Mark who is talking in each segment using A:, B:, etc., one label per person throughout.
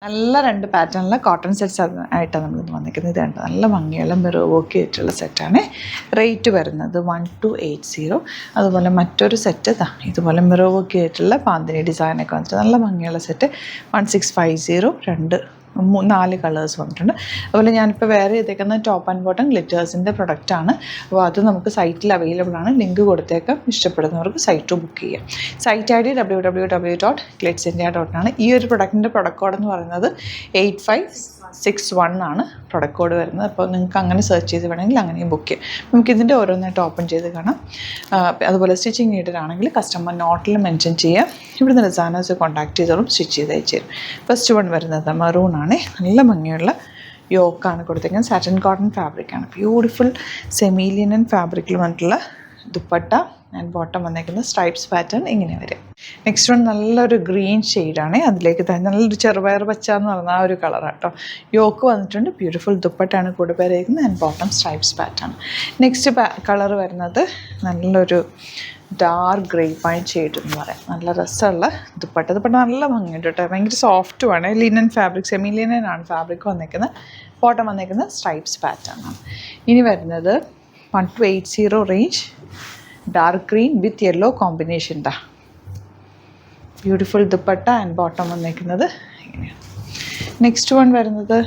A: നല്ല 2 പാറ്റേണിൽ cotton sets ആയിട്ടാണ് നമ്മളിന്ന് വന്നിരിക്കുന്നത്. ഇത് കണ്ടോ, നല്ല ഭംഗിയുള്ള മിറർ വർക്ക് ആയിട്ടുള്ള സെറ്റാണ്. റേറ്റ് വരുന്നത് 1280. അതുപോലെ മറ്റൊരു സെറ്റ് ഇതുപോലെ മിറർ വർക്ക് ആയിട്ടുള്ള പാന്തിനി ഡിസൈനൊക്കെ വന്നിട്ട് നല്ല ഭംഗിയുള്ള സെറ്റ് 1650. 4 കളേഴ്സ് വന്നിട്ടുണ്ട്. അതുപോലെ ഞാനിപ്പോൾ വേറെ ചെയ്തേക്കുന്ന ടോപ്പ് ആൻഡ് ബോട്ടം ഗ്ലിറ്റേഴ്സിൻ്റെ പ്രൊഡക്റ്റാണ്. അപ്പോൾ അത് നമുക്ക് സൈറ്റിൽ അവൈലബിൾ ആണ്. ലിങ്ക് കൊടുത്തേക്കാം. ഇഷ്ടപ്പെടുന്നവർക്ക് സൈറ്റ് ബുക്ക് ചെയ്യാം. സൈറ്റ് ഐ ഡി www.glitzindia.in ആണ്. ഈ ഒരു പ്രൊഡക്റ്റിൻ്റെ പ്രൊഡക്റ്റ് കോഡ് എന്ന് പറയുന്നത് 8561 ആണ് പ്രൊഡക്റ്റ് കോഡ് വരുന്നത്. അപ്പോൾ നിങ്ങൾക്ക് അങ്ങനെ സെർച്ച് ചെയ്ത് വേണമെങ്കിൽ അങ്ങനെയും ബുക്ക് ചെയ്യാം. നമുക്കിതിൻ്റെ ഓരോന്നായിട്ട് ഓപ്പൺ ചെയ്ത് കാണാം. അതുപോലെ സ്റ്റിച്ചിങ് നീഡഡ് ആണെങ്കിൽ കസ്റ്റമർ നോട്ടിൽ മെൻഷൻ ചെയ്യാം. ഇവിടുന്ന് ഡിസൈനേഴ്സ് കോൺടാക്ട് ചെയ്തോളും, സ്റ്റിച്ച് ചെയ്ത് അയച്ചു തരും. ഫസ്റ്റ് വൺ വരുന്നത് മറൂൺ ആണ്. നല്ല ഭംഗിയുള്ള യോക്കാണ് കൊടുത്തേക്കുന്നത്. സാറ്റൻ കോട്ടൺ ഫാബ്രിക്കാണ്. ബ്യൂട്ടിഫുൾ സെമി ലിനൻ ഫാബ്രിക്കിൽ വന്നിട്ടുള്ള ദുപ്പട്ട ആൻഡ് ബോട്ടം വന്നേക്കുന്ന സ്ട്രൈപ്സ് പാറ്റേൺ ഇങ്ങനെ വരും. നെക്സ്റ്റ് വൺ നല്ലൊരു ഗ്രീൻ ഷെയ്ഡാണ്. അതിലേക്ക് തന്നെ നല്ലൊരു ചെറുപയർ പച്ച എന്ന് പറഞ്ഞ ആ ഒരു കളറാണ് കേട്ടോ. യോക്ക് വന്നിട്ടുണ്ട്. ബ്യൂട്ടിഫുൾ ദുപ്പട്ടാണ് കൂടെ പേരേക്കുന്നത് and bottom stripes pattern. Next colour വരുന്നത് നല്ലൊരു ഡാർക്ക് ഗ്രേ പൈൻ ഷെയ്ഡ് എന്ന് പറയാം. നല്ല രസമുള്ള ദുപ്പട്ട നല്ല ഭംഗിയുണ്ട് കേട്ടോ. ഭയങ്കര സോഫ്റ്റുമാണ്. ലിനൻ ഫാബ്രിക്, സെമി ലിനൻ ആണ് ഫാബ്രിക് വന്നേക്കുന്നത്. ബോട്ടം വന്നേക്കുന്നത് സ്ട്രൈപ്സ് പാറ്റേൺ ആണ്. ഇനി വരുന്നത് 1280 range dark green with yellow combination. Beautiful dupatta and bottom വന്നേക്കുന്നത് ഇങ്ങനെയാണ്. നെക്സ്റ്റ് വൺ വരുന്നത്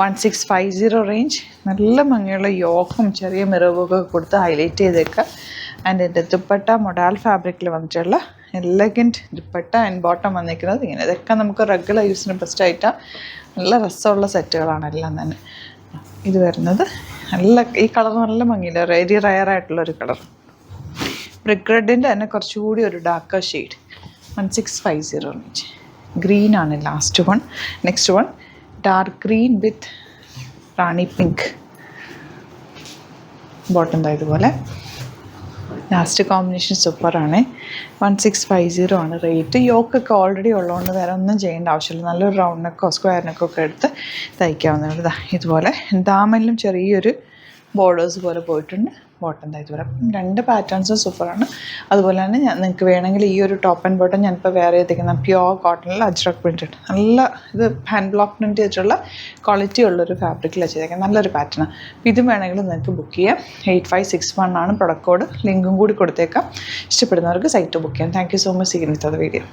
A: 1650 റേഞ്ച്. നല്ല ഭംഗിയുള്ള യോക്കും ചെറിയ മിറവൊക്കെ കൊടുത്ത് ഹൈലൈറ്റ് ചെയ്തേക്കുക. ആൻഡ് എൻ്റെ ദുപ്പട്ട മൊഡാൽ ഫാബ്രിക്കിൽ വന്നിട്ടുള്ള എലഗൻറ്റ് ദുപ്പട്ട ആൻഡ് ബോട്ടം വന്നിരിക്കുന്നത് ഇങ്ങനെ. ഇതൊക്കെ നമുക്ക് റെഗുലർ യൂസിന് ബെസ്റ്റായിട്ടാണ്. നല്ല രസമുള്ള സെറ്റുകളാണ് എല്ലാം തന്നെ. ഇത് വരുന്നത് ഈ കളർ നല്ല ഭംഗിയില്ല, വെരി റയർ ആയിട്ടുള്ളൊരു കളർ. ബ്രിക്ക് റെഡിൻ്റെ തന്നെ കുറച്ചുകൂടി ഒരു ഡാർക്കർ ഷെയ്ഡ് 1650 റേഞ്ച്. ഗ്രീനാണ് last one. Next one dark green with rani pink. Bottom ഇതുപോലെ. ലാസ്റ്റ് കോമ്പിനേഷൻ സൂപ്പറാണ്. 1650 ആണ് റേറ്റ്. യോക്കൊക്കെ ഓൾറെഡി ഉള്ളതുകൊണ്ട് വേറെ ഒന്നും ചെയ്യേണ്ട ആവശ്യമില്ല. നല്ലൊരു റൗണ്ട് നെക്കോ സ്ക്വയർ നെക്കോ ഒക്കെ എടുത്ത് തയ്ക്കാവുന്നതാണ്. ഇതുപോലെ ദാമനിലും ചെറിയൊരു ബോർഡേഴ്സ് പോലെ പോയിട്ടുണ്ട്. ബോട്ടം ഇതുപോലെ. 2 പാറ്റേൺസും സൂപ്പറാണ്. അതുപോലെ തന്നെ നിങ്ങൾക്ക് വേണമെങ്കിൽ ഈ ഒരു ടോപ്പ് ആൻഡ് ബോട്ടം ഞാനിപ്പോൾ വേറെ ചെയ്തിരിക്കുന്ന പ്യുവർ കോട്ടണിൽ അജ്രക് പ്രിൻറ്റഡ് നല്ല ഇത് ഹാൻഡ് ബ്ലോക്ക് പ്രിൻറ്റ് ചെയ്തിട്ടുള്ള ക്വാളിറ്റി ഉള്ളൊരു ഫാബ്രിക്കിലാണ് ചെയ്തേക്കുന്നത്. നല്ലൊരു പാറ്റേണാണ്. അപ്പോൾ ഇതും വേണമെങ്കിൽ നിങ്ങൾക്ക് ബുക്ക് ചെയ്യാം. 8561 ആണ് പ്രൊഡക്റ്റ് കോഡ്. ലിങ്കും കൂടി കൊടുത്തേക്കാം. ഇഷ്ടപ്പെടുന്നവർക്ക് സൈറ്റ് ബുക്ക് ചെയ്യാം. Thank you so much. Seen with the video.